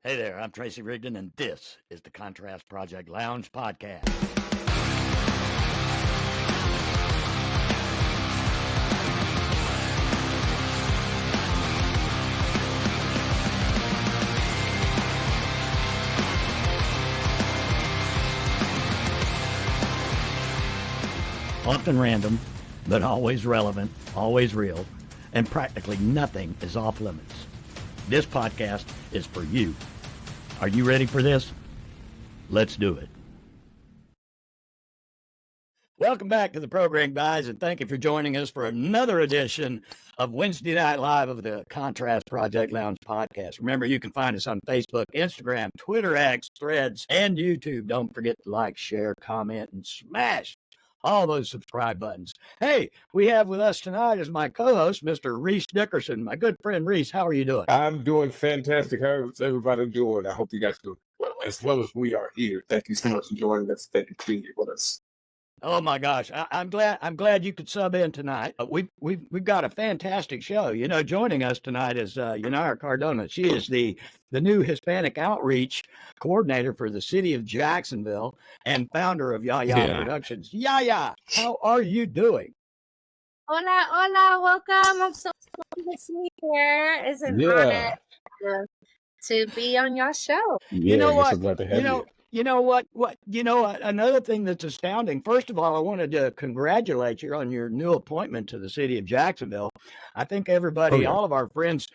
Hey there, I'm Tracy Rigdon, and this is the Contrast Project Lounge podcast. Often random, but always relevant, always real, and practically nothing is off limits. This podcast is for you. Are you ready for this? Let's do it. Welcome back to the program, guys, and thank you for joining us for another edition of Wednesday Night Live of the Contrast Project Lounge podcast. Remember, you can find us on Facebook, Instagram, Twitter, X, Threads, and YouTube. Don't forget to like, share, comment, and smash all those subscribe buttons. Hey, we have with us tonight as my co-host, Mr. Reese Dickerson. My good friend Reese, how are you doing? I'm doing fantastic. How's everybody doing? I hope you guys do well as we are here. Thank you so much for joining us. Thank you for being here with us. Oh my gosh, I'm glad you could sub in tonight. We've got a fantastic show. You know, joining us tonight is Yanira Cardona. She is the new Hispanic Outreach Coordinator for the city of Jacksonville and founder of Yaya Productions. Yaya, how are you doing? Hola, hola, welcome. I'm so happy to see you here. It's an honor to be on your show. You know what? You know what? Another thing that's astounding. First of all, I wanted to congratulate you on your new appointment to the city of Jacksonville. I think everybody, all of our friends,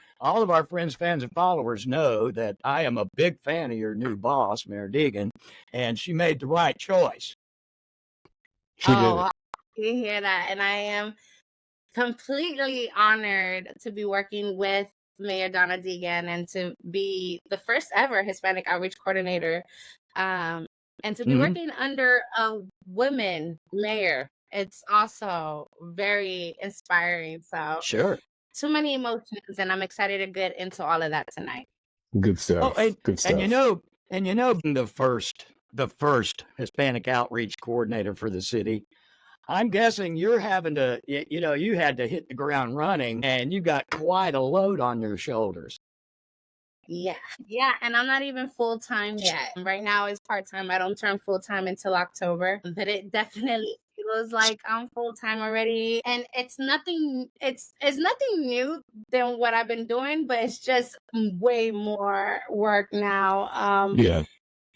fans, and followers know that I am a big fan of your new boss, Mayor Deegan, and she made the right choice. You hear that? And I am completely honored to be working with Mayor Donna Deegan and to be the first ever Hispanic Outreach Coordinator. And to be working under a woman mayor, it's also very inspiring. So sure, too many emotions, and I'm excited to get into all of that tonight. Good stuff. Good stuff. And you know, the first Hispanic Outreach Coordinator for the city. I'm guessing you're having to, you had to hit the ground running, and you got quite a load on your shoulders. Yeah, and I'm not even full-time yet. Right now it's part-time. I don't turn full-time until October, but it definitely feels like I'm full-time already. And it's nothing new than what I've been doing, but it's just way more work now.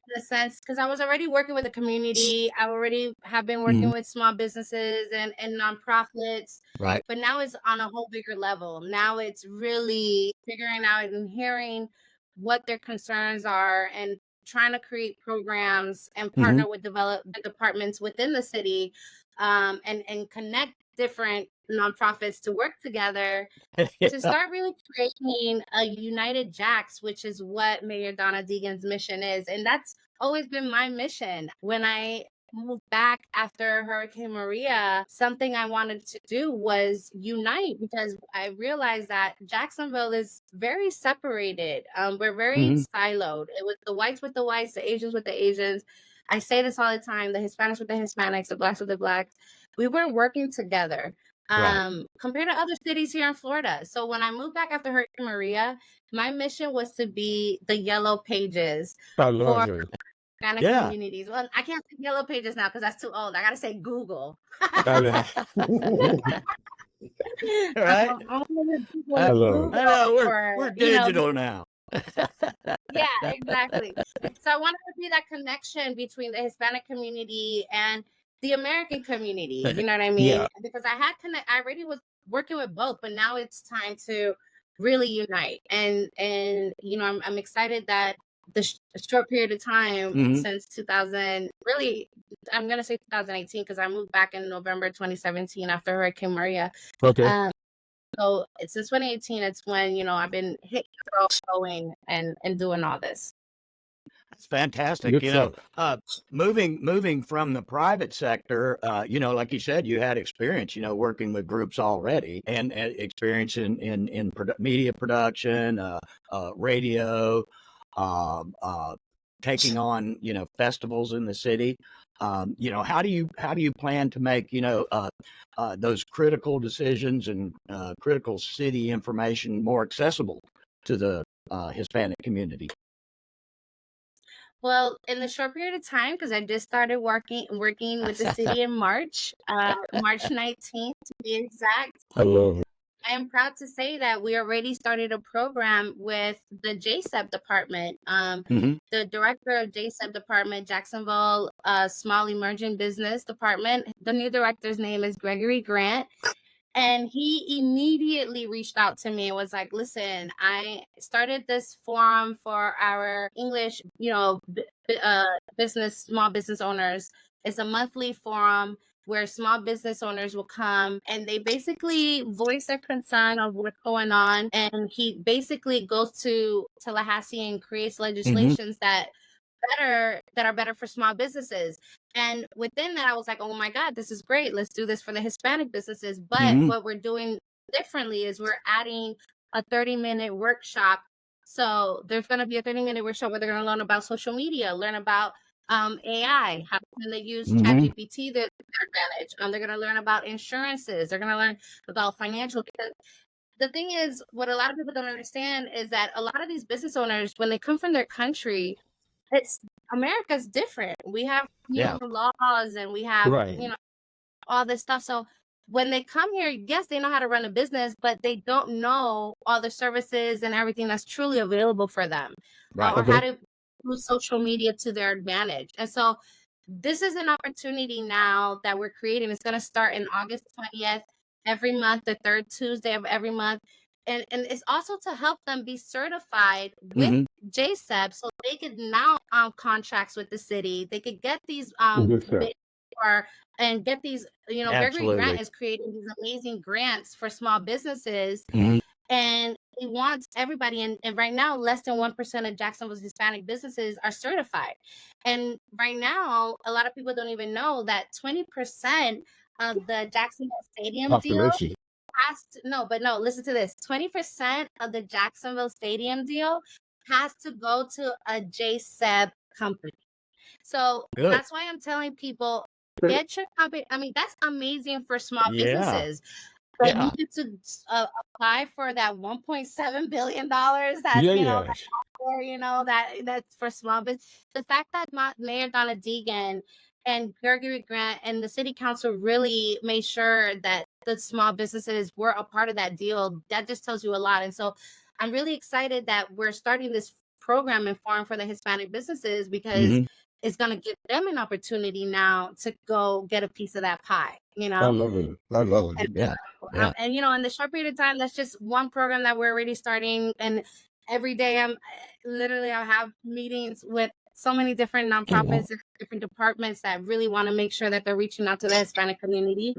In a sense, because I was already working with the community. I already have been working with small businesses and nonprofits. Right. But now it's on a whole bigger level. Now it's really figuring out and hearing what their concerns are and trying to create programs and partner with the departments within the city and connect different nonprofits to work together to start really creating a united Jacks, which is what Mayor Donna Deegan's mission is. And that's always been my mission. When I moved back after Hurricane Maria, something I wanted to do was unite, because I realized that Jacksonville is very separated. We're very siloed. It was the whites with the whites, the Asians with the Asians. I say this all the time, the Hispanics with the Hispanics, the Blacks with the Blacks. We weren't working together. Compared to other cities here in Florida. So when I moved back after Hurricane Maria, my mission was to be the yellow pages for Hispanic communities. Well, I can't say yellow pages now because that's too old. I gotta say Google. Right? We're digital now. Yeah, exactly. So I wanted to be that connection between the Hispanic community and the American community, you know what I mean? Yeah. Because I already was working with both, but now it's time to really unite. And I'm excited that the short period of time since 2000, really, I'm going to say 2018, because I moved back in November 2017 after Hurricane Maria. Okay. So since 2018, it's when, I've been hitting the road going and doing all this. That's fantastic. Moving from the private sector, like you said, you had experience, working with groups already, and experience in media production, radio, taking on, festivals in the city. How do you plan to make, those critical decisions and critical city information more accessible to the Hispanic community? Well, in the short period of time, because I just started working with the city in March, March 19th to be exact. I love it. I am proud to say that we already started a program with the JSEP department. Hmm. The director of JSEP department, Jacksonville Small Emerging Business Department, the new director's name is Gregory Grant. And he immediately reached out to me and was like, listen, I started this forum for our English, small business owners. It's a monthly forum where small business owners will come and they basically voice their concern of what's going on. And he basically goes to Tallahassee and creates legislations that are better for small businesses. And within that, I was like, oh my God, this is great. Let's do this for the Hispanic businesses. But Hmm. what we're doing differently is we're adding a 30-minute workshop. So there's going to be a 30-minute workshop where they're going to learn about social media, learn about AI, how can they use Hmm. ChatGPT to their advantage. They're going to learn about insurances. They're going to learn about financial. The thing is, what a lot of people don't understand is that a lot of these business owners, when they come from their country, it's America's different. We have, Yeah. laws and we have, Right. all this stuff. So when they come here, yes, they know how to run a business, but they don't know all the services and everything that's truly available for them, Right. or how Okay. to use social media to their advantage. And so this is an opportunity now that we're creating. It's going to start in August 20th, every month, the third Tuesday of every month. And it's also to help them be certified with Hmm. JSEP so they could now contracts with the city. They could get these Good stuff. and get these, Gregory Absolutely. Grant is creating these amazing grants for small businesses, Hmm. and he wants everybody. And right now, less than 1% of Jacksonville's Hispanic businesses are certified. And right now, a lot of people don't even know that 20% of the Jacksonville Stadium deal Population. no, listen to this. 20% of the Jacksonville Stadium deal has to go to a JSEB company. So Good. that's why I'm telling people, get your company. I mean, that's amazing for small Yeah. businesses. But you Yeah. get to apply for that $1.7 billion that, Yeah, that yeah. or that's for small business. The fact that Mayor Donna Deegan and Gregory Grant and the city council really made sure that the small businesses were a part of that deal, that just tells you a lot. And so I'm really excited that we're starting this program and forum for the Hispanic businesses, because Hmm. it's going to give them an opportunity now to go get a piece of that pie, I love it. I love and it. Yeah. Yeah. in the short period of time, that's just one program that we're already starting. And every day I have meetings with so many different nonprofits and different departments that really want to make sure that they're reaching out to the Hispanic community.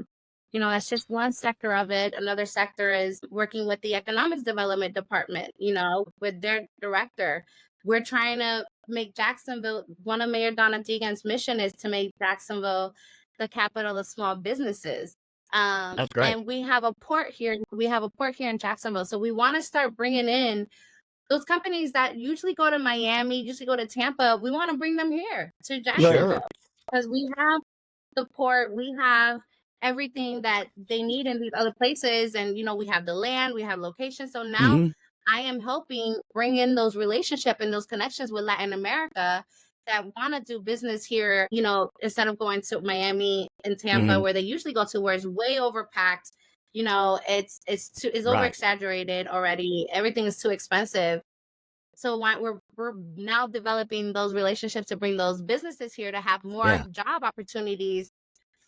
That's just one sector of it. Another sector is working with the Economics Development Department, with their director. We're trying to make Jacksonville, one of Mayor Donna Deegan's mission is to make Jacksonville the capital of small businesses. That's great. And we have a port here. We have a port here in Jacksonville. So we want to start bringing in those companies that usually go to Miami, usually go to Tampa. We want to bring them here to Right. Jacksonville, because we have the port, we have everything that they need in these other places. And, we have the land, we have locations. So now Hmm. I am helping bring in those relationships and those connections with Latin America that want to do business here, instead of going to Miami and Tampa, Hmm. where they usually go to, where it's way overpacked. It's over Right. exaggerated already. Everything is too expensive. So we're now developing those relationships to bring those businesses here to have more Yeah. job opportunities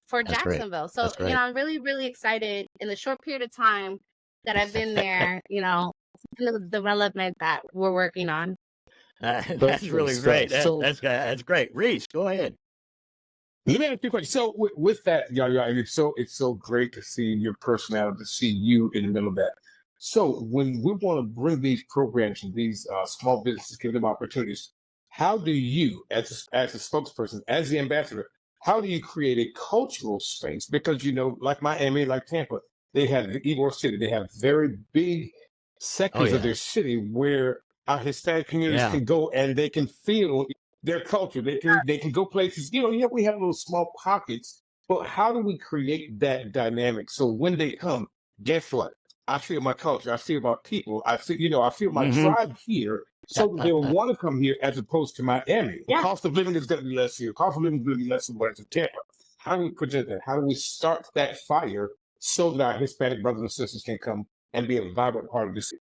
for That's great. Jacksonville. So, That's great. I'm really, really excited in the short period of time that I've been there, the development that we're working on. That's That's good really great. stuff. So That's great. Reese, go ahead. let me ask you a question. So with that, yeah, it's so great to see your personality, to see you in the middle of that. So when we want to bring these programs and these small businesses, give them opportunities, how do you, as a spokesperson, as the ambassador, how do you create a cultural space? Because like Miami, like Tampa, they have the Ybor City, they have very big Oh sectors of yeah. their city where our Hispanic communities Yeah. can go and they can feel their culture. They can go places. We have little small pockets, but how do we create that dynamic so when they come, guess what? I feel my culture. I feel my people. I feel my Hmm. tribe here. so that they will want to come here as opposed to Miami. The cost of living is going to be less here. Cost of living is going to be less than what it's in Tampa. How do we present that? How do we start that fire so that our Hispanic brothers and sisters can come and be a vibrant part of the city?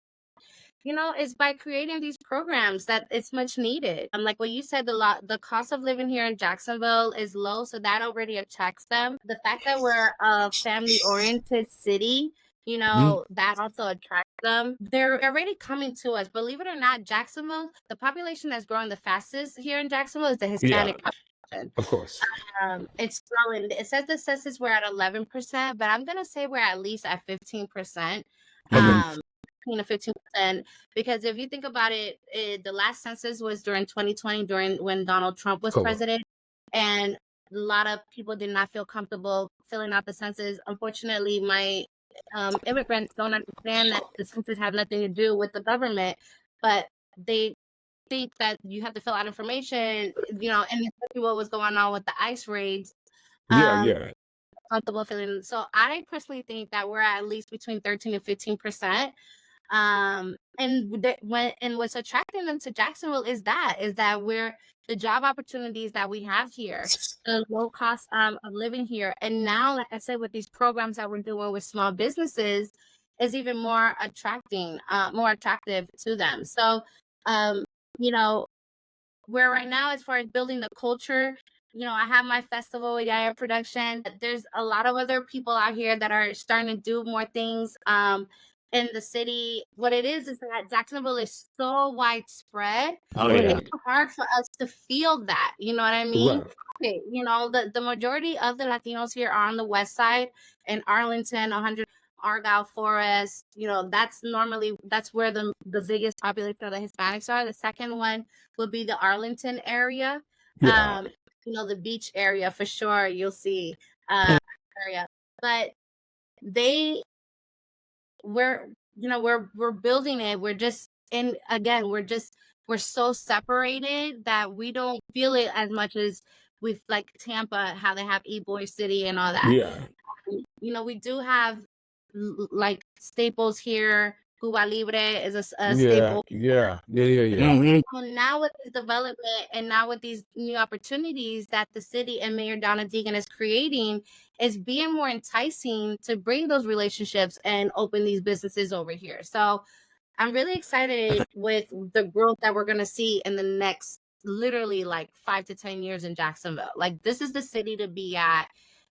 It's by creating these programs that it's much needed. Like what you said, the cost of living here in Jacksonville is low, so that already attracts them. The fact that we're a family-oriented city, that also attracts them. They're already coming to us. Believe it or not, Jacksonville, the population that's growing the fastest here in Jacksonville is the Hispanic population. Of course. It's growing. It says the census we're at 11%, but I'm gonna say we're at least at 15%. 15%, because if you think about it, the last census was during 2020, during when Donald Trump was president, and a lot of people did not feel comfortable filling out the census. Unfortunately, my immigrants don't understand that the census has nothing to do with the government, but they think that you have to fill out information, and especially what was going on with the ICE raids. Comfortable feeling. So I personally think that we're at least between 13 and 15%. And what's attracting them to Jacksonville is that we're the job opportunities that we have here, the low cost of living here, and now, like I said, with these programs that we're doing with small businesses, is even more attractive to them. So, where right now, as far as building the culture, I have my festival with Yaya Production. There's a lot of other people out here that are starting to do more things in the city. What it is that Jacksonville is so widespread. It's hard for us to feel that. You know what I mean? Right. Okay, the majority of the Latinos here are on the west side in Arlington, 100 Argyle Forest. That's where the biggest population of the Hispanics are. The second one would be the Arlington area. The beach area for sure. You'll see area, but we're building it. We're just we're so separated that we don't feel it as much as with like Tampa, how they have E-Boy City and all that. We do have like staples here. Cuba Libre is a staple. So now with this development and now with these new opportunities that the city and Mayor Donna Deegan is creating, is being more enticing to bring those relationships and open these businesses over here. So I'm really excited with the growth that we're going to see in the next literally like 5 to 10 years in Jacksonville. Like, this is the city to be at.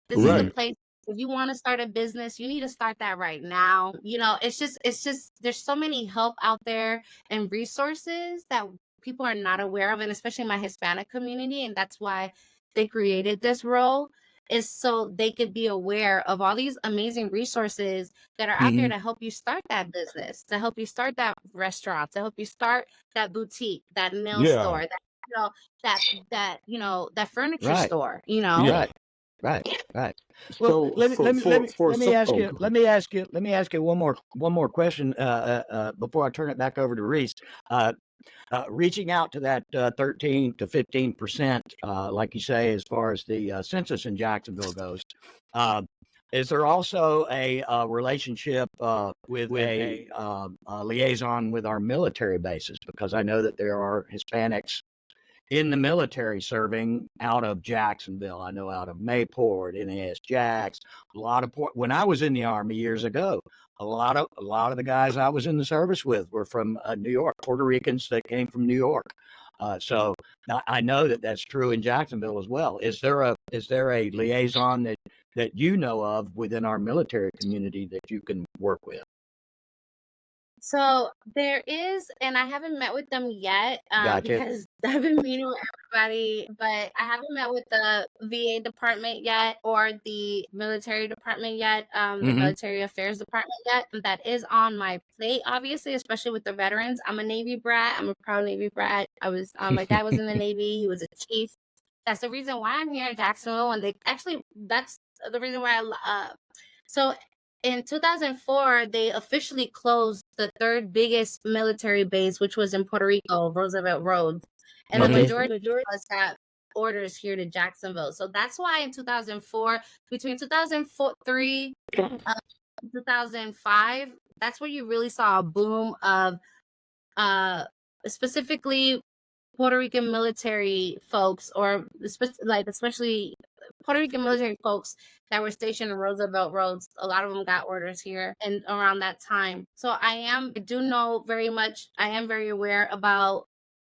This is the place. If you want to start a business, you need to start that right now. It's just there's so many help out there and resources that people are not aware of, and especially my Hispanic community. And that's why they created this role, is so they could be aware of all these amazing resources that are out there to help you start that business, to help you start that restaurant, to help you start that boutique, that nail store, that furniture store. Right. Well, let me ask you one more question before I turn it back over to Reese. Reaching out to that 13 to 15%, like you say, as far as the census in Jacksonville goes, is there also a relationship with a liaison with our military bases? Because I know that there are Hispanics in the military serving out of Jacksonville. I know out of Mayport, NAS Jax, a lot of when I was in the Army years ago, a lot of the guys I was in the service with were from New York, Puerto Ricans that came from New York. So I know that that's true in Jacksonville as well. Is there a liaison that you know of within our military community that you can work with? So there is, and I haven't met with them yet because I've been meeting with everybody, but I haven't met with the VA department yet or the military department yet, the military affairs department yet. That is on my plate, obviously, especially with the veterans. I'm a Navy brat. I'm a proud Navy brat. My dad was in the Navy. He was a chief. That's the reason why I'm here in Jacksonville. And that's the reason why so in 2004, they officially closed the third biggest military base, which was in Puerto Rico, Roosevelt Road. And the majority of us got orders here to Jacksonville. So that's why in 2004, between 2003 and 2005, that's where you really saw a boom of specifically Puerto Rican military folks, or especially Puerto Rican military folks that were stationed in Roosevelt Roads. A lot of them got orders here and around that time. So I do know very much. I am very aware about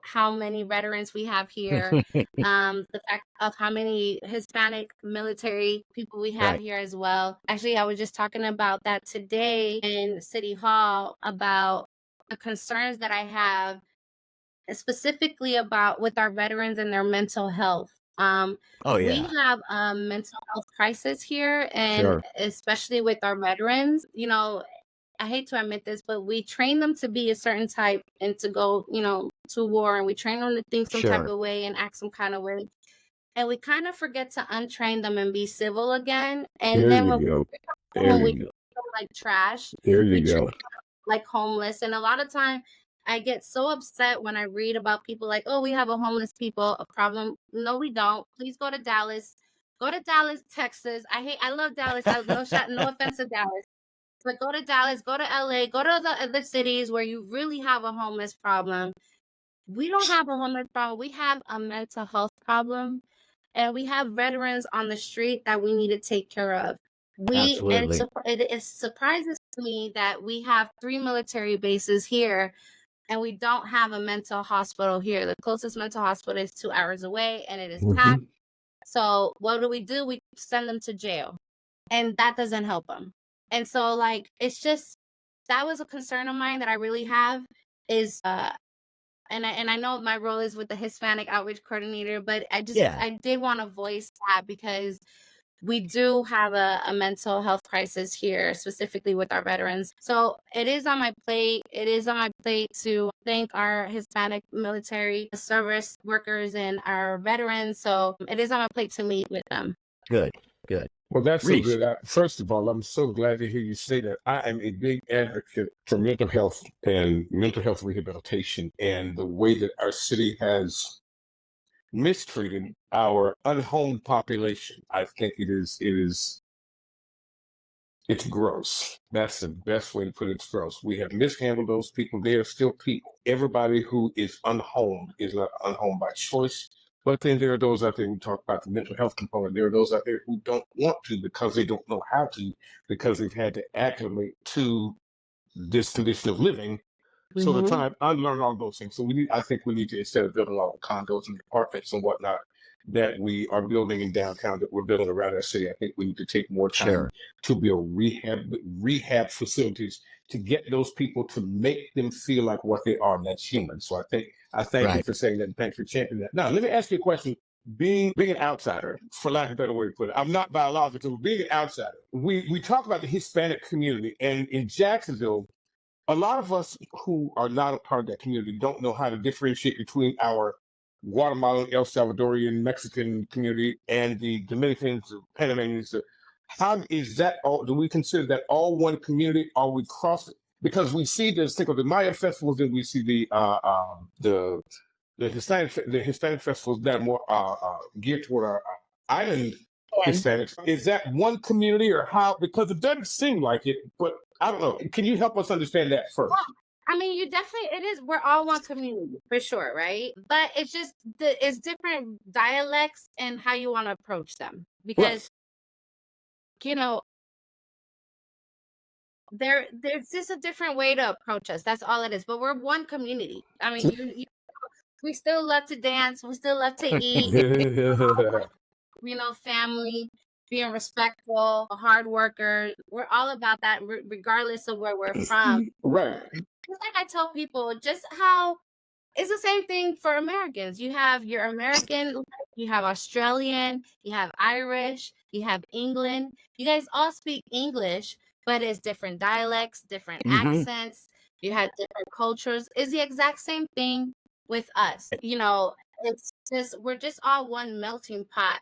how many veterans we have here, the fact of how many Hispanic military people we have Right. here as well. Actually, I was just talking about that today in City Hall about the concerns that I have specifically about with our veterans and their mental health. Oh We yeah. have a mental health crisis here, and Sure. especially with our veterans. I hate to admit this, but we train them to be a certain type and to go, to war, and we train them to think some type Sure. of way and act some kind of way. And we kind of forget to untrain them and be civil again. And There then you when go. There we you go. treat them like trash, There we you treat go. them like homeless. And a lot of time I get so upset when I read about people like, oh, we have a homeless people a problem. No, we don't. Please go to Dallas. Go to Dallas, Texas. I love Dallas. No offense to Dallas. But go to Dallas, go to LA, go to the other cities where you really have a homeless problem. We don't have a homeless problem. We have a mental health problem. And we have veterans on the street that we need to take care of. Absolutely. It surprises me that we have 3 military bases here and we don't have a mental hospital here. The closest mental hospital is 2 hours away and it is packed. Mhm. So what do? We send them to jail, and that doesn't help them. And so, it's just that was a concern of mine that I really have is, and I know my role is with the Hispanic Outreach Coordinator, but Yeah. I did want to voice that because we do have a mental health crisis here, specifically with our veterans. So it is on my plate. It is on my plate to thank our Hispanic military service workers and our veterans. So it is on my plate to meet with them. Good. Good. Well, that's so Reese. good. First of all, I'm so glad to hear you say that. I am a big advocate for mental health and mental health rehabilitation, and the way that our city has mistreated our unhomed population. I think it's gross. That's the best way to put it. It's gross. We have mishandled those people. They are still people. Everybody who is unhomed is not unhomed by choice. But then there are those out there who talk about the mental health component. There are those out there who don't want to because they don't know how to, because they've had to acclimate to this condition of living. So the time unlearn all those things. So I think we need to, instead of building all the condos and apartments and whatnot that we are building in downtown, that we're building around our city, I think we need to take more time Sure. to build rehab facilities to get those people, to make them feel like what they are, and that's human. So I thank you Right. for saying that, and thanks for championing that. Now, let me ask you a question. Being an outsider, for lack of a better way to put it, I'm not biological. Being an outsider, we talk about the Hispanic community, and in Jacksonville, a lot of us who are not a part of that community don't know how to differentiate between our Guatemalan, El Salvadorian, Mexican community and the Dominicans, the Panamanians. How is that all? Do we consider that all one community? Are we cross? Because we see this, think of the Maya festivals, and we see the Hispanic festivals that are more geared toward our island Hispanics. Is that one community, or how? Because it doesn't seem like it, but I don't know. Can you help us understand that first? Well, I mean, it is, we're all one community for sure, right? But it's just, it's different dialects and how you want to approach them. Because, you know, there's just a different way to approach us. That's all it is. But we're one community. I mean, we still love to dance. We still love to eat. Family, being respectful, hard workers. We're all about that, regardless of where we're from. Right. Just like I tell people, just how it's the same thing for Americans. You have your American, you have Australian, you have Irish, you have England. You guys all speak English, but it's different dialects, different accents. You have different cultures. It's the exact same thing with us. It's just, we're just all one melting pot.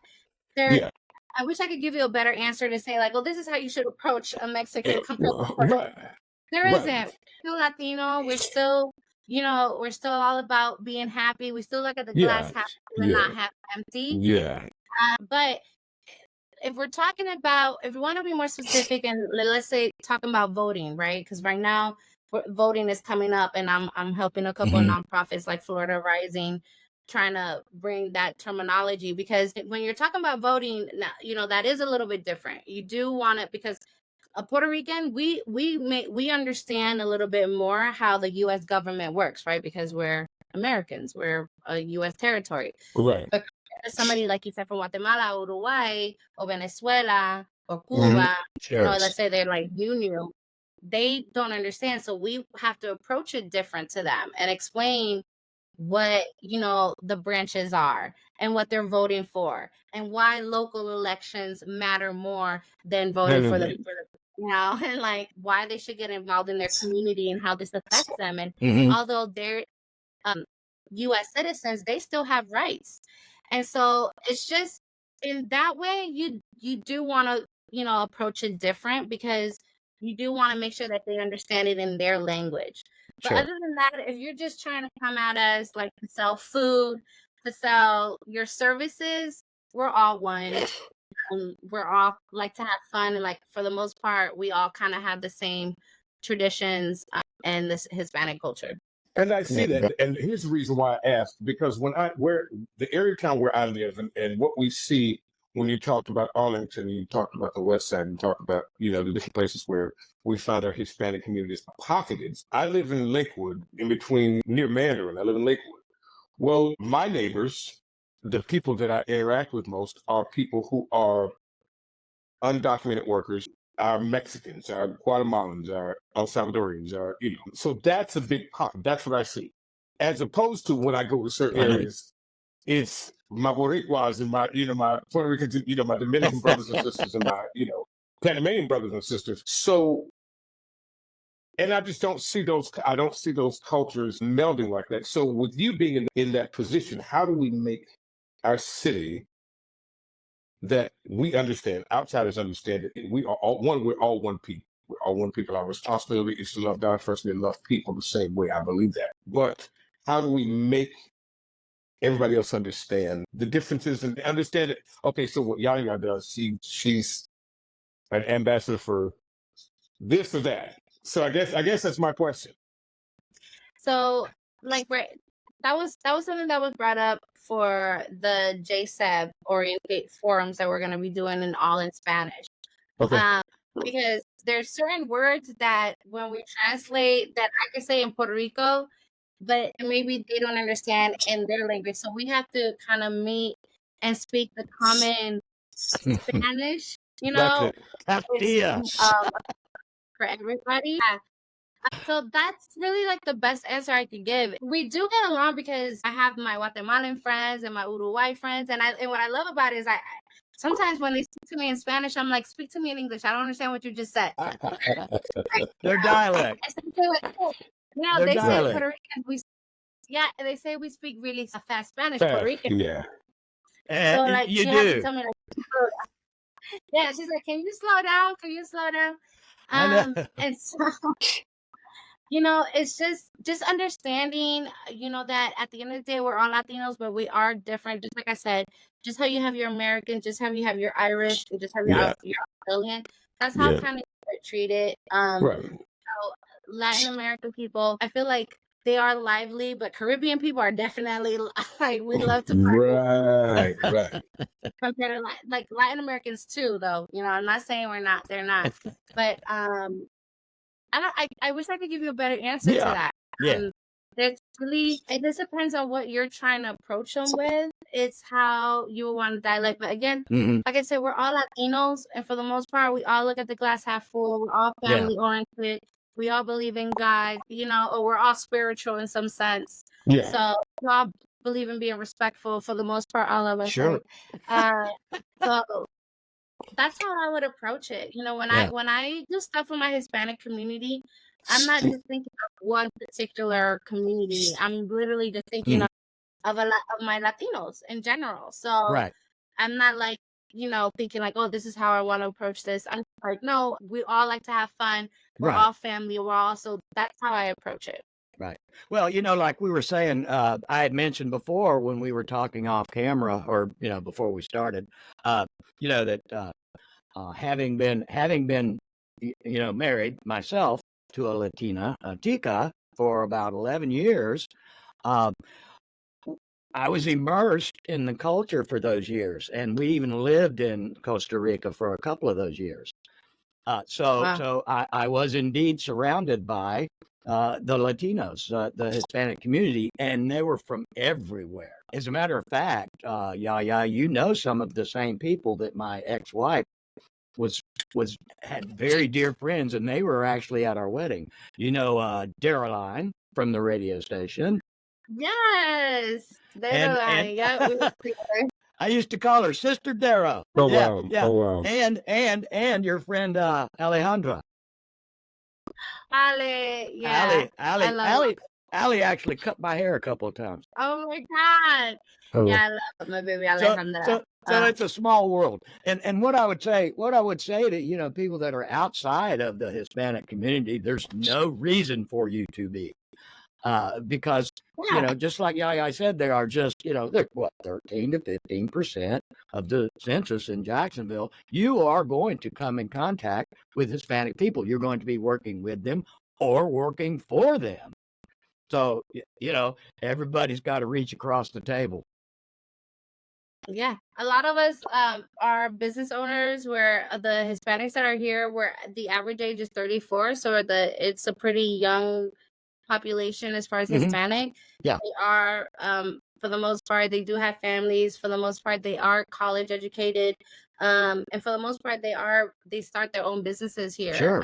I wish I could give you a better answer to say, like, well, this is how you should approach a Mexican compared to Right. There isn't. Still Latino. We're still, we're still all about being happy. We still look at the glass half full and not half empty. Yeah. But if we're talking about, if we want to be more specific, and let's say talking about voting, right? Because right now voting is coming up, and I'm helping a couple of nonprofits like Florida Rising, trying to bring that terminology, because when you're talking about voting, that is a little bit different. You do want it, because a Puerto Rican, we understand a little bit more how the U.S. government works, right? Because we're Americans, we're a U.S. territory. Right. But somebody like you said from Guatemala, Uruguay, or Venezuela, or Cuba, let's say they're like Union, they don't understand. So we have to approach it different to them and explain what the branches are and what they're voting for, and why local elections matter more than voting for the and like why they should get involved in their community and how this affects them. And although they're U.S. citizens, they still have rights. And so it's just, in that way, you do want to approach it different, because you do want to make sure that they understand it in their language. But other than that, if you're just trying to come at us like to sell food, to sell your services, we're all one. We're all like to have fun, and like for the most part, we all kind of have the same traditions and this Hispanic culture. And I see that. And here's the reason why I asked, because where the area town where I live, and what we see when you talked about Arlington, you talked about the West Side, you talked about, the different places where we find our Hispanic communities pocketed. I live in Lakewood, near Mandarin. I live in Lakewood. Well, my neighbors, the people that I interact with most, are people who are undocumented workers, are Mexicans, are Guatemalans, are El Salvadorians, so that's a big pocket. That's what I see. As opposed to when I go to certain areas, it's my Boricuas and my Puerto Rican, my Dominican brothers and sisters, and my, Panamanian brothers and sisters. So, and I just don't see those cultures melding like that. So with you being in that position, how do we make our city that we understand, outsiders understand that we're all one people. We're all one people. Our responsibility is to love God first and love people the same way. I believe that. But how do we make everybody else understand the differences and understand it? Okay, so what Yanira does, she's an ambassador for this or that. So I guess that's my question. So like, that was something that was brought up for the JSEB Orientate forums that we're going to be doing all in Spanish. Okay. Because there's certain words that when we translate that I can say in Puerto Rico, but maybe they don't understand in their language. So we have to kind of meet and speak the common Spanish, for everybody. So that's really like the best answer I could give. We do get along because I have my Guatemalan friends and my Uruguay friends, and what I love about it is I sometimes when they speak to me in Spanish, I'm like, speak to me in English. I don't understand what you just said. Their dialect. They say Puerto Rican. They say we speak really fast Spanish, Puerto Rican. Yeah. So like you she do. has to tell me like, yeah, she's like, can you slow down? Can you slow down? And so it's just understanding, that at the end of the day, we're all Latinos, but we are different. Just like I said, just how you have your American, just how you have your Irish, and just how your Australian. That's how kind of treated. Right. So Latin American people, I feel like they are lively, but Caribbean people are definitely like, we love to party. Right. Compared to like Latin Americans too, though. I'm not saying they're not, but I wish I could give you a better answer to that. There's really, it just depends on what you're trying to approach them with. It's how you want to dialect. But again, like I said, we're all Latinos, and for the most part, we all look at the glass half full. We're all family oriented. We all believe in God, or we're all spiritual in some sense. Yeah. So we all believe in being respectful for the most part, all of us. Sure. Right? So that's how I would approach it. When I do stuff with my Hispanic community, I'm not just thinking of one particular community. I'm literally just thinking of my Latinos in general. So I'm not like, thinking like, oh, this is how I want to approach this. I'm like, no, we all like to have fun. We're all family. So that's how I approach it. Right. Well, like we were saying, I had mentioned before when we were talking off camera, or before we started, that having been married myself, to a Latina, a Tica, for about 11 years, uh, I was immersed in the culture for those years, and we even lived in Costa Rica for a couple of those years. Wow. So I was indeed surrounded by the Latinos, the Hispanic community, and they were from everywhere. As a matter of fact, Yaya, you know some of the same people that my ex-wife was had very dear friends, and they were actually at our wedding. You know, Daryline from the radio station, Yes. and Yeah, we were together. I used to call her Sister Dara. Oh Yeah, wow! yeah. Oh wow! And your friend Alejandra. Ale, yeah. I love it. Allie actually cut my hair a couple of times. Oh my God. Oh, Yeah, I love my baby So Alejandra. it's a small world. And what I would say to people that are outside of the Hispanic community, there's no reason for you to be. Because Yeah. just like Yaya said, there are just they're 13 to 15% of the census in Jacksonville. You are going to come in contact with Hispanic people. You're going to be working with them or working for them. So everybody's got to reach across the table. Yeah, a lot of us are business owners where the Hispanics that are here, where the average age is 34, so it's a pretty young population as far as Mhm. Hispanic. Yeah. They are for the most part they do have families. For the most part they are college educated. And for the most part they start their own businesses here. Sure.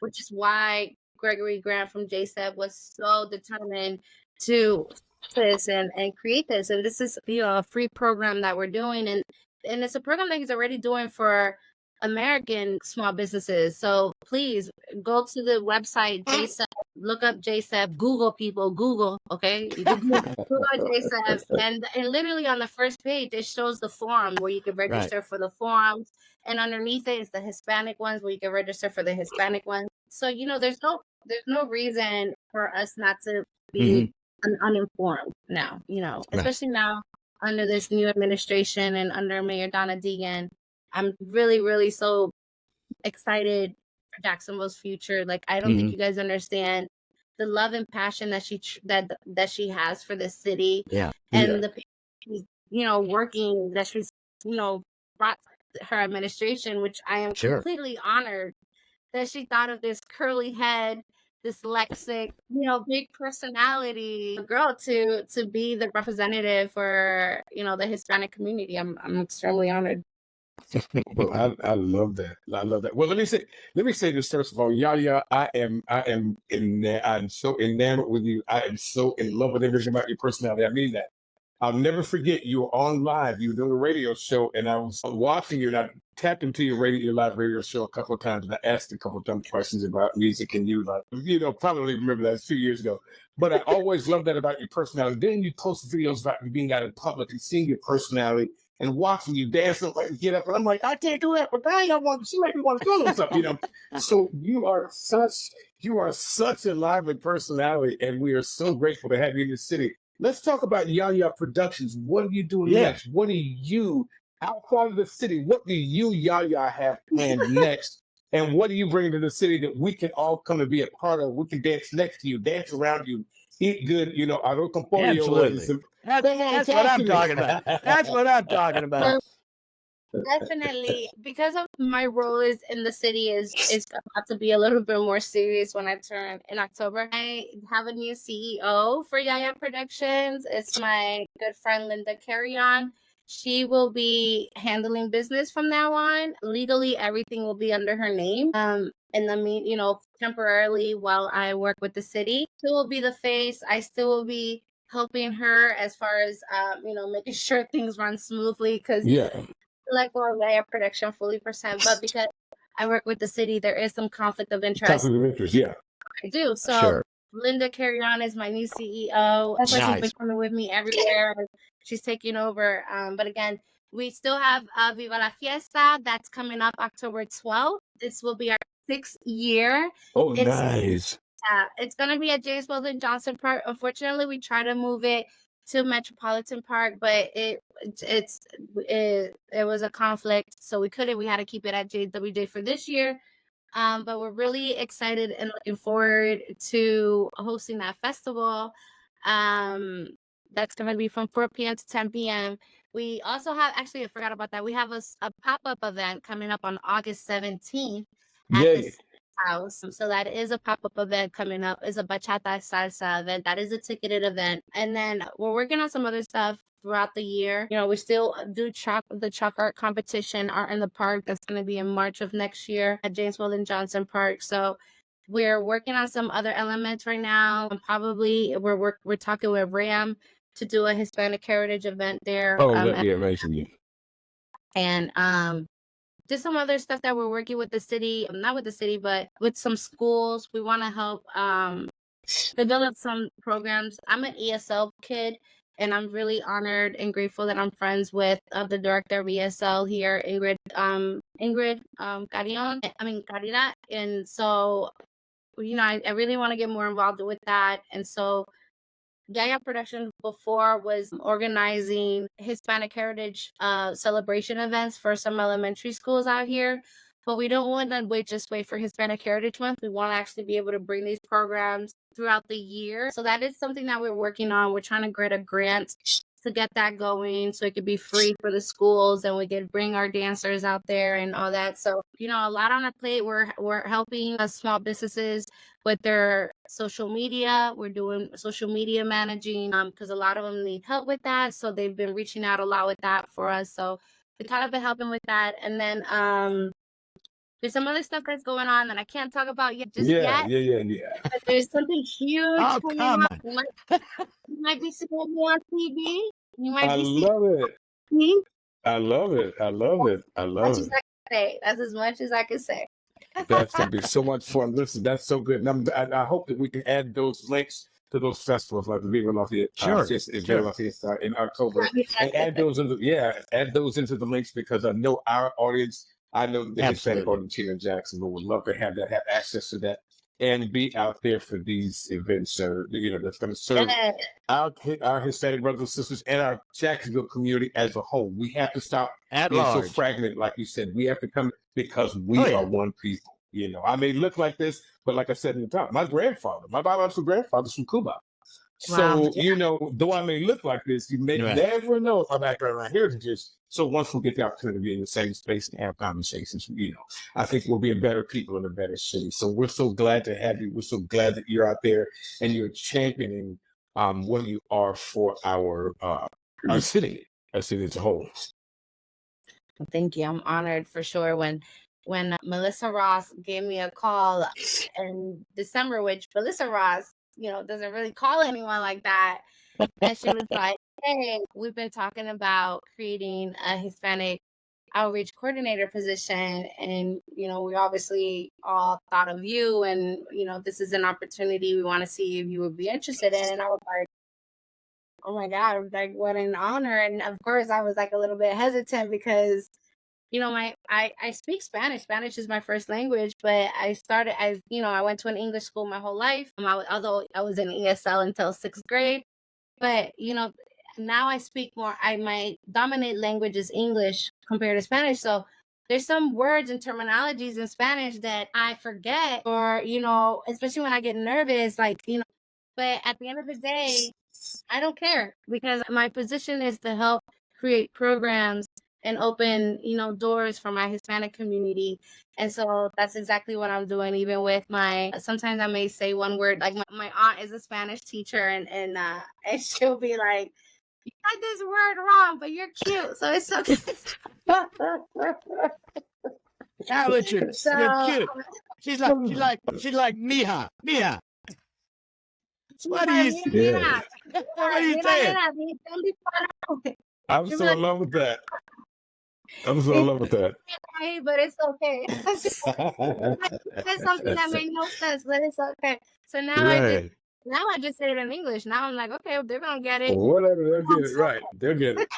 Which is why Gregory Grant from JSEP was so determined to this and create this. And this is a free program that we're doing, and it's a program that he's already doing for American small businesses. So please go to the website JSEP, look up JSEP, Google people, Google, okay? You can Google JSEP, and literally on the first page it shows the forum where you can register for the forums, and underneath it is the Hispanic ones where you can register for the Hispanic ones. So there's no reason for us not to be uninformed now, especially now under this new administration and under Mayor Donna Deegan. I'm really, really so excited for Jacksonville's future. Like, I don't think you guys understand the love and passion that she has for this city. Yeah. And the working that she's brought her administration, which I am completely honored that she thought of this curly head, dyslexic, big personality girl to be the representative for the Hispanic community. I'm extremely honored. Well, I love that. I love that. Well, let me say this first of all, Yaya. I'm so enamored with you. I am so in love with everything about your personality. I mean that. I'll never forget you were on live. You were doing a radio show, and I was watching you. And I tapped into your live radio show a couple of times, and I asked a couple of dumb questions about music, and you probably remember that a few years ago. But I always loved that about your personality. Then you post videos about being out in public and seeing your personality and watching you dance and like get up. And I'm like, I can't do that, but I want to see like you want to do something, So you are such a lively personality, and we are so grateful to have you in the city. Let's talk about Yaya Productions. What are you doing next? What do you, outside of the city, what do you, Yaya, have planned next? And what do you bring to the city that we can all come to be a part of? We can dance next to you, dance around you, eat good, Absolutely. That's what I'm talking about. That's what I'm talking about. Definitely, because of my role is in the city is about to be a little bit more serious when I turn in October. I have a new CEO for Yaya Productions. It's my good friend Linda Carrion. She will be handling business from now on. Legally, everything will be under her name. And temporarily while I work with the city, she will be the face. I still will be helping her as far as making sure things run smoothly, because like Yaya Production fully percent, but because I work with the city, there is some conflict of interest. I do. So Linda Carrion is my new CEO. That's why she's been coming with me everywhere. She's taking over. But again, we still have Viva la Fiesta that's coming up October 12th. This will be our 6th year. Oh, nice. It's gonna be at James Weldon Johnson Park. Unfortunately, we try to move it to Metropolitan Park, but it was a conflict, so we couldn't. We had to keep it at JWJ for this year. But we're really excited and looking forward to hosting that festival. Um, that's going to be from 4 p.m. to 10 p.m. We also have, actually, I forgot about that. We have a pop-up event coming up on August 17th at the Yay. house. So that is a pop-up event coming up. It's a bachata salsa event. That is a ticketed event. And then we're working on some other stuff throughout the year. You know, we still do the chalk art competition, Art in the Park. That's going to be in March of next year at James Weldon Johnson Park. So we're working on some other elements right now. And probably we're talking with Ram to do a Hispanic Heritage event there. Oh, that'd be amazing. Yeah. And just some other stuff that we're working with the city, not with the city, but with some schools. We want to help develop some programs. I'm an ESL kid, and I'm really honored and grateful that I'm friends with the director of ESL here, Ingrid Caridad. And so, you know, I really want to get more involved with that. And so Yaya Production before was organizing Hispanic Heritage celebration events for some elementary schools out here. But we don't want to wait for Hispanic Heritage Month. We want to actually be able to bring these programs throughout the year. So that is something that we're working on. We're trying to get a grant to get that going so it could be free for the schools and we could bring our dancers out there and all that. So, you know, a lot on our plate. We're helping small businesses with their social media. We're doing social media managing because a lot of them need help with that. So they've been reaching out a lot with that for us. So we kind of been helping with that. And then there's some other stuff that's going on that I can't talk about yet yet. Yeah. But there's something huge coming come up. on. You might be seeing me on TV. You might I be seeing love it. me. I love it. I love it. I love it. That's as much as I can say. That's gonna be so much fun. Listen, that's so good. And I hope that we can add those links to those festivals like the Viva La Fiesta in October, and add those into the links because I know our audience, I know the Hispanic audience here in Jacksonville would love to have access to that, and be out there for these events. You know, that's going to serve our Hispanic brothers and sisters and our Jacksonville community as a whole. We have to stop At being large. so fragmented, like you said. We have to come because we are one people. You know, I may look like this, but like I said in the top, my biological grandfather's from Cuba. So, you know, though I may look like this, you may never know if I'm acting around heritages. So once we get the opportunity to be in the same space and have conversations, you know, I think we'll be a better people in a better city. So we're so glad to have you. We're so glad that you're out there and you're championing what you are for our city as a whole. Thank you. I'm honored for sure. When Melissa Ross gave me a call in December, which Melissa Ross, you know, doesn't really call anyone like that. And she was like, hey, we've been talking about creating a Hispanic Outreach Coordinator position. And, you know, we obviously all thought of you. And, you know, this is an opportunity we want to see if you would be interested in. And I was like, oh my God, like what an honor. And of course, I was like a little bit hesitant because, you know, I speak Spanish. Spanish is my first language, but I went to an English school my whole life. Although I was in ESL until 6th grade, but you know, now I speak more. My dominant language is English compared to Spanish. So there's some words and terminologies in Spanish that I forget, or you know, especially when I get nervous, like you know. But at the end of the day, I don't care because my position is to help create programs and open, you know, doors for my Hispanic community. And so that's exactly what I'm doing, even with sometimes I may say one word, like my aunt is a Spanish teacher and she'll be like, you got this word wrong, but you're cute. So it's okay. Yeah, but you're cute. She's like Mija. What are you saying? What are you saying? I'm so in love with that. But it's okay. That's something that made no sense, but it's okay. So now I just say it in English. Now I'm like, okay, they're gonna get it. Whatever, they'll get it right. They'll get it.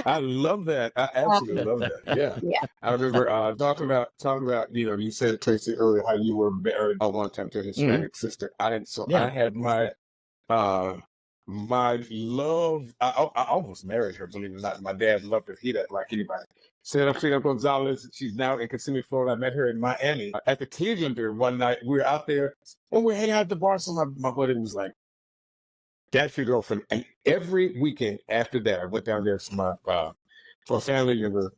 I love that. I absolutely love that. Yeah. I remember talking about, you know, you said, Tracy, earlier how you were married one time to a Hispanic sister. I had my I almost married her, believe it or not. My dad loved her. He doesn't like anybody. Sarah Gonzalez, she's now in Kissimmee, Florida. I met her in Miami at the Clevelander one night. We were out there and we're hanging out at the bar. So my buddy was like, "That's your girlfriend." And every weekend after that, I went down there to my for a family member.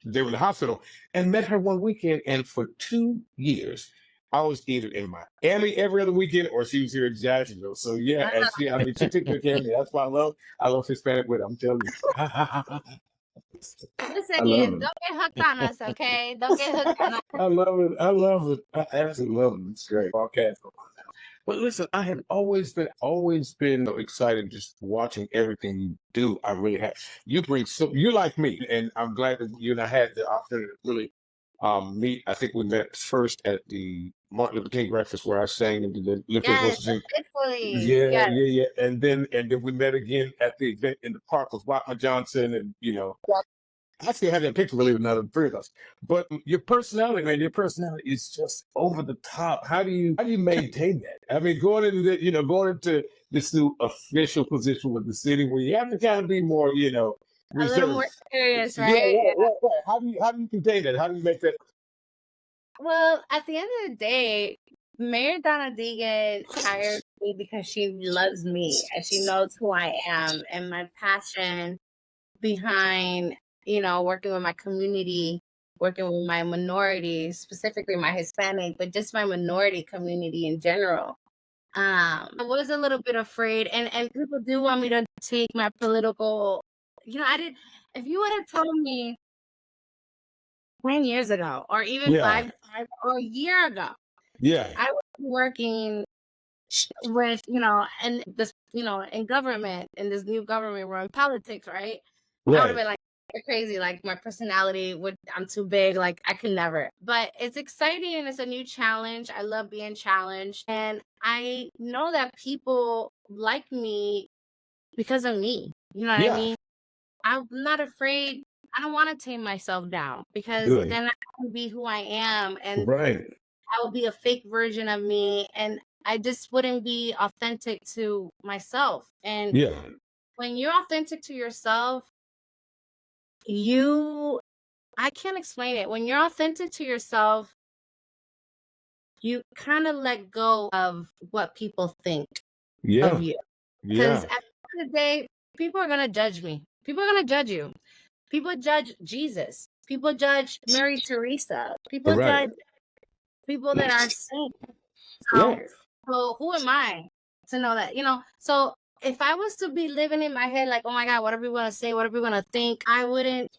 They were in the hospital and met her one weekend. And for 2 years, I was either in Miami every other weekend or she was here in Jacksonville. So yeah, and she took good care of me. That's why I love Hispanic women. I'm telling you. Listen, I love don't it. get hooked on us, okay? Don't get hooked on us. I love it. I love it. I absolutely love it. It's great. Okay. But listen, I have always been so excited just watching everything you do. I really have. You're like me, and I'm glad that you and I had the opportunity to really meet. I think we met first at the Martin Luther King breakfast where I sang and did the Luther Yes, King. faithfully. Yeah, Yes. yeah. And then we met again at the event in the park with Watman Johnson, and I still have that picture, believe it or not, of the three of us. But your personality, man, is just over the top. How do you maintain that? I mean, going into this new official position with the city where you have to kind of be more, A little reserved. more serious, Yeah, right? right. How do you contain that? How do you make that? Well, at the end of the day, Mayor Donna Deegan hired me because she loves me and she knows who I am and my passion behind, working with my community, working with my minorities, specifically my Hispanic, but just my minority community in general. I was a little bit afraid, and people do want me to take my political, I did. If you would have told me 10 years ago, or even Yeah, five or a year ago, yeah, I was working with, and this, in government, in this new government, we're in politics, right? I would have right. been like, you're crazy. Like my personality I'm too big. Like I could never. But it's exciting and it's a new challenge. I love being challenged. And I know that people like me because of me. You know what I Yeah, mean? I'm not afraid. I don't want to tame myself down because good. then I can be who I am and Right. I would be a fake version of me. And I just wouldn't be authentic to myself. And Yeah, when you're authentic to yourself, I can't explain it. When you're authentic to yourself, you kind of let go of what people think of yeah, you. Because yeah. at the end of the day, people are going to judge me. People are going to judge you. People judge Jesus. People judge Mary Teresa. People Right. judge people that are saints. So, Right. so who am I to know that? So if I was to be living in my head like, oh my God, what are people going to say? What are people going to think? I wouldn't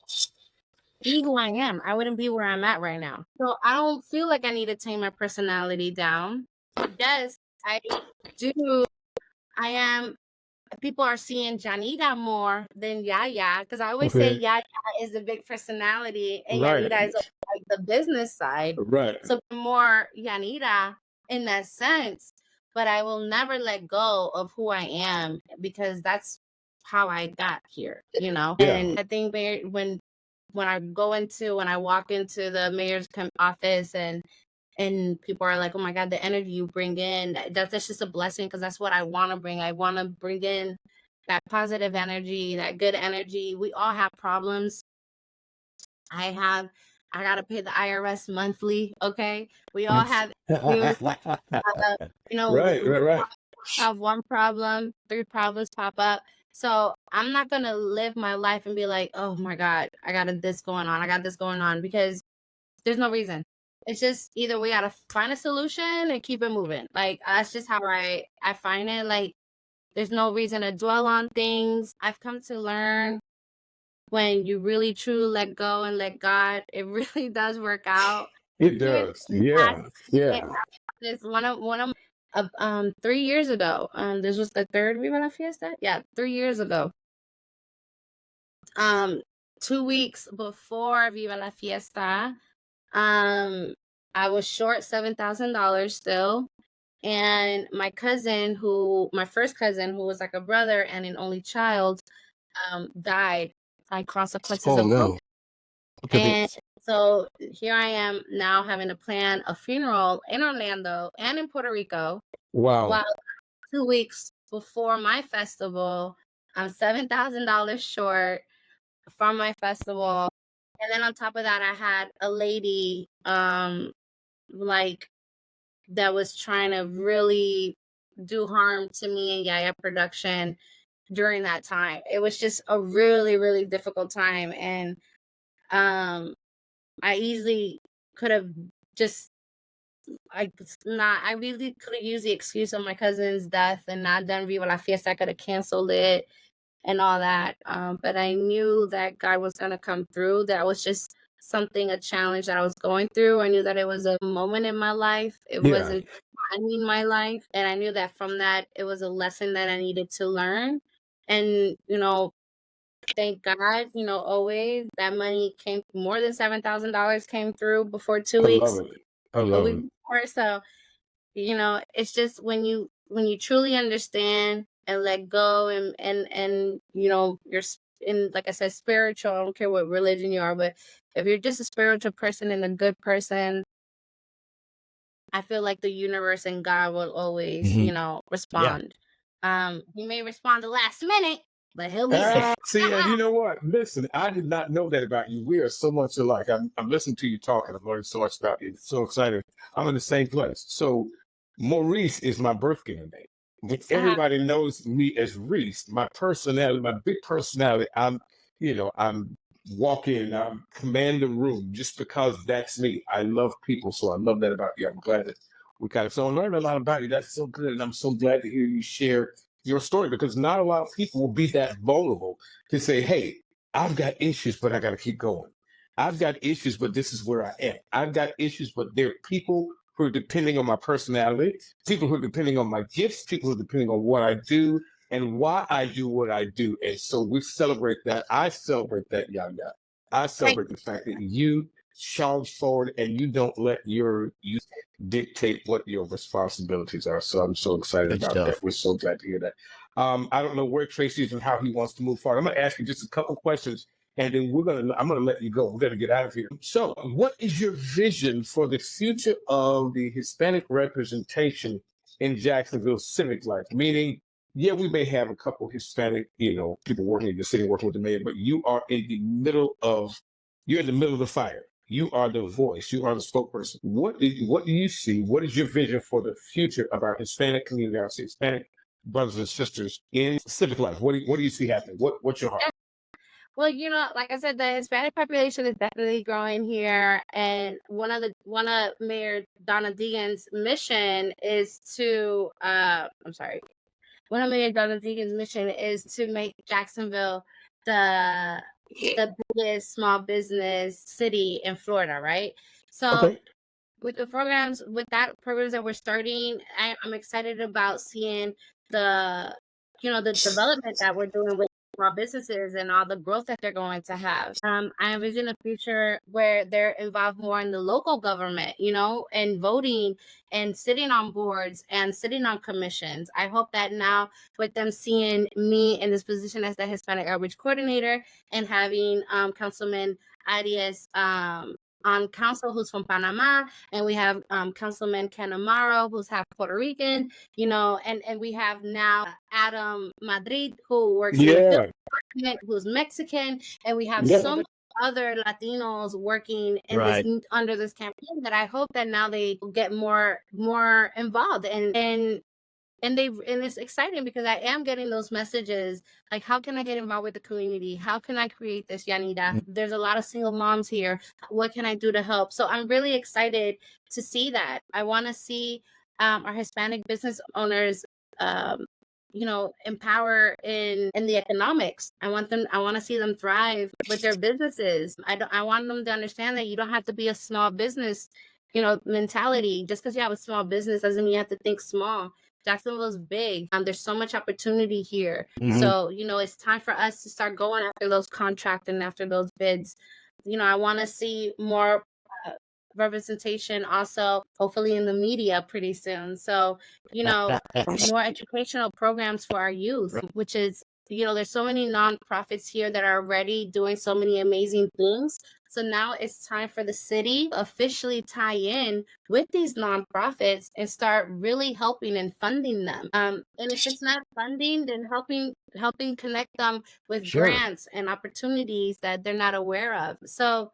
be who I am. I wouldn't be where I'm at right now. So I don't feel like I need to tame my personality down. Yes, I do. I am. People are seeing Janita more than Yaya because I always say Okay. Yaya is the big personality and Right. Yanira is like the business side. Right. So more Yanira in that sense. But I will never let go of who I am because that's how I got here. Yeah. And I think when I walk into the mayor's office and people are like, oh my God, the energy you bring in, that's just a blessing because that's what I want to bring. I want to bring in that positive energy, that good energy. We all have problems. I got to pay the IRS monthly. Okay. We all have issues. Right. We Right. have one problem, 3 problems pop up. So I'm not going to live my life and be like, oh my God, I got this going on. I got this going on because there's no reason. It's just either we gotta find a solution and keep it moving. Like that's just how I find it. Like there's no reason to dwell on things. I've come to learn when you really truly let go and let God, it really does work out. It Even does. Yeah. Yeah. this one of 3 years ago. This was the third Viva la Fiesta. Yeah, 3 years ago. 2 weeks before Viva la Fiesta. I was short $7,000 still. And my first cousin, who was like a brother and an only child, died by consequences Oh of coke. no. And so here I am now having to plan a funeral in Orlando and in Puerto Rico Wow. while 2 weeks before my festival. I'm $7,000 short from my festival. And then on top of that, I had a lady like that was trying to really do harm to me and Yaya production during that time. It was just a really, really difficult time. And I easily could have just I really could have used the excuse of my cousin's death and not done Viva la Fiesta. I could have canceled it and all that. But I knew that God was gonna come through. That was just a challenge that I was going through. I knew that it was a moment in my life. It wasn't defining my life. And I knew that from that it was a lesson that I needed to learn. And, thank God, always that money came, more than $7,000 came through before 2 weeks. I A love week it. before. So, it's just when you truly understand and let go and you're in, like I said, spiritual. I don't care what religion you are, but if you're just a spiritual person and a good person, I feel like the universe and God will always, Yeah. respond. He may respond the last minute, but he'll be there. See, and you know what? Listen, I did not know that about you. We are so much alike. I'm listening to you talk, and I'm learning so much about you. So excited. I'm in the same place. So Maurice is my birth given name. But everybody knows me as Reese. My personality, my big personality. I'm walking, I'm command the room just because that's me. I love people, so I love that about you. I'm glad that we kind of so learned a lot about you. That's so good, and I'm so glad to hear you share your story, because not a lot of people will be that vulnerable to say, hey, I've got issues, but I got to keep going. I've got issues, but this is where I am. I've got issues, but there are people who are depending on my personality, people who are depending on my gifts, people who are depending on what I do and why I do what I do. And so we celebrate that. I celebrate that, Yaya. I celebrate the fact that you charge forward and you don't let you dictate what your responsibilities are. So I'm so excited Good about stuff. that. We're so glad to hear that. I don't know where Tracy is and how he wants to move forward. I'm going to ask you just a couple questions, and then I'm going to let you go. We're going to get out of here. So, what is your vision for the future of the Hispanic representation in Jacksonville civic life? Meaning, yeah, we may have a couple Hispanic, people working in the city, working with the mayor, but you're in the middle of the fire. You are the voice. You are the spokesperson. What do you see? What is your vision for the future of our Hispanic community, our Hispanic brothers and sisters in civic life? What do you see happening? What's your heart? Well, like I said, the Hispanic population is definitely growing here, and one of Mayor Donna Deegan's mission is to one of Mayor Donna Deegan's mission is to make Jacksonville the biggest small business city in Florida, right? So Okay. with programs that we're starting, I'm excited about seeing the development that we're doing with small businesses and all the growth that they're going to have. I envision a future where they're involved more in the local government, and voting and sitting on boards and sitting on commissions. I hope that now, with them seeing me in this position as the Hispanic Outreach Coordinator and having Councilman Arias on council, who's from Panama, and we have Councilman Ken Amaro, who's half Puerto Rican, and we have now Adam Madrid, who works in the field department, who's Mexican, and we have so many other Latinos working in under this campaign, that I hope that now they get more involved and it's exciting, because I am getting those messages like, how can I get involved with the community? How can I create this, Yanira? There's a lot of single moms here. What can I do to help? So I'm really excited to see that. I want to see our Hispanic business owners empower in the economics. I want to see them thrive with their businesses. I want them to understand that you don't have to be a small business, mentality. Just because you have a small business doesn't mean you have to think small. Jacksonville is big. There's so much opportunity here. So, it's time for us to start going after those contracts and after those bids. I want to see more representation also, hopefully in the media pretty soon. So, more educational programs for our youth, which is, there's so many nonprofits here that are already doing so many amazing things. So now it's time for the city to officially tie in with these nonprofits and start really helping and funding them. And if it's not funding, then helping connect them with Sure. grants and opportunities that they're not aware of. So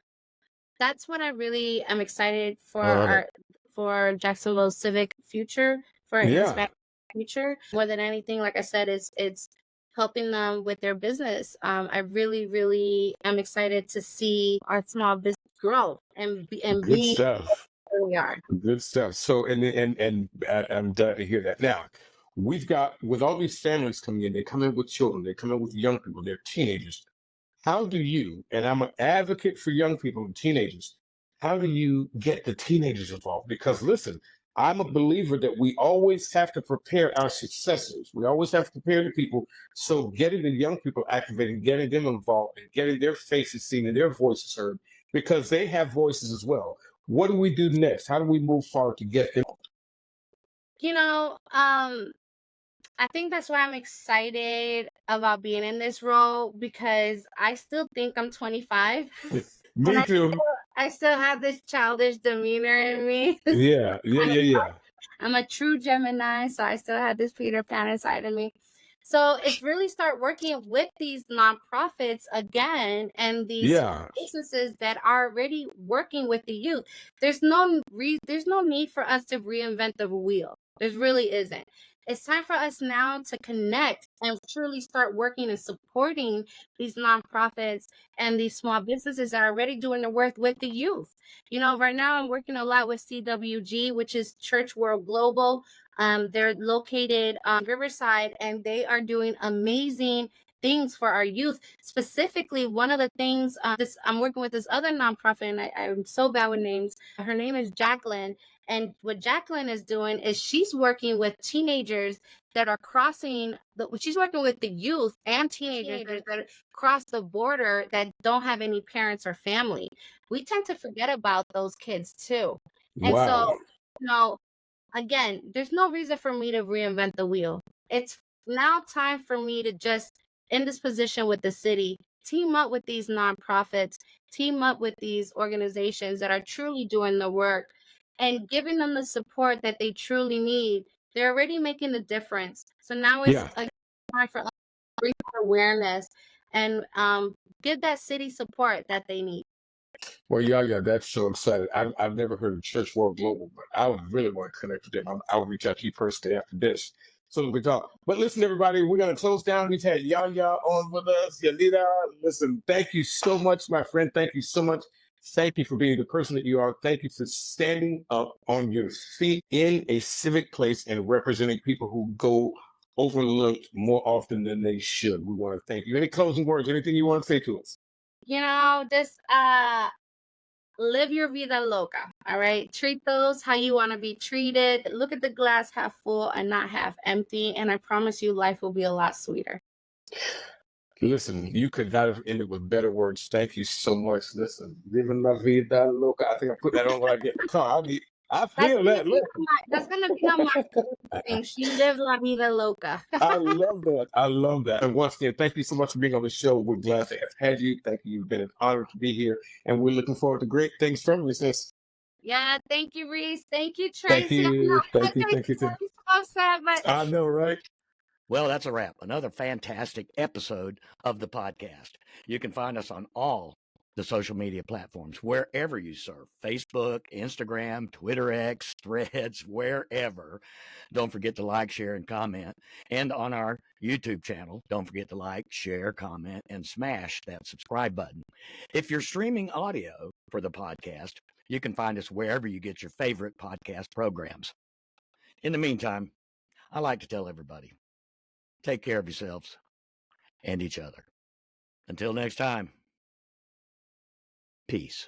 that's what I really am excited for Love it. for Jacksonville's civic future, for Yeah. Hispanic future. More than anything, like I said, it's helping them with their business. I really, really am excited to see our small business grow and Good be stuff. where we are. Good stuff. So, and I'm glad to hear that. Now, we've got with all these families coming in, they come in with children, they come in with young people, they're teenagers. How do you, and I'm an advocate for young people and teenagers, how do you get the teenagers involved? Because listen, I'm a believer that we always have to prepare our successors. We always have to prepare the people. So getting the young people activated, getting them involved, and getting their faces seen and their voices heard, because they have voices as well. What do we do next? How do we move forward to get them? I think that's why I'm excited about being in this role, because I still think I'm 25 and Me too. I still have this childish demeanor in me. Yeah. I'm a true Gemini, so I still have this Peter Pan inside of me. So it's really start working with these nonprofits again and these Yeah. businesses that are already working with the youth. There's no need for us to reinvent the wheel. There really isn't. It's time for us now to connect and truly start working and supporting these nonprofits and these small businesses that are already doing the work with the youth. Right now I'm working a lot with CWG, which is Church World Global. They're located on Riverside, and they are doing amazing things for our youth. Specifically, one of the things I'm working with this other nonprofit, and I'm so bad with names. Her name is Jacqueline, and what Jacqueline is doing is she's working with teenagers that are she's working with the youth and teenagers that cross the border that don't have any parents or family. We tend to forget about those kids too. And Wow. so, you know, again, there's no reason for me to reinvent the wheel. It's now time for me to just, in this position with the city, team up with these nonprofits, team up with these organizations that are truly doing the work and giving them the support that they truly need. They're already making a difference. So now it's Yeah. time for us to bring awareness and give that city support that they need. Well, yeah, that's so exciting. I've never heard of Church World Global, but I would really want to connect with them. I'll reach out to you personally after this. So we talk. But listen, everybody, we're going to close down. We've had Yaya on with us. Yanira, listen, thank you so much, my friend. Thank you so much. Thank you for being the person that you are. Thank you for standing up on your feet in a civic place and representing people who go overlooked more often than they should. We want to thank you. Any closing words, anything you want to say to us? Just live your vida loca. All right. Treat those how you want to be treated. Look at the glass half full and not half empty. And I promise you, life will be a lot sweeter. Listen, you could not have ended with better words. Thank you so much. Listen, living la vida loca. I think I put that on when I get in the car. I feel that. Look. That's gonna be on my thing. She lived la vida loca. I love that. I love that. And once again, thank you so much for being on the show. We're glad to have had you. Thank you. You've been an honor to be here. And we're looking forward to great things from you, sis. Yeah, thank you, Reese. Thank you, Tracy. Thank you. Thank you. Thank you. I'm so sad, but I know, right? Well, that's a wrap. Another fantastic episode of the podcast. You can find us on all the social media platforms, wherever you surf, Facebook, Instagram, Twitter X, Threads, wherever. Don't forget to like, share, and comment. And on our YouTube channel, don't forget to like, share, comment, and smash that subscribe button. If you're streaming audio for the podcast, you can find us wherever you get your favorite podcast programs. In the meantime, I like to tell everybody, take care of yourselves and each other. Until next time, peace.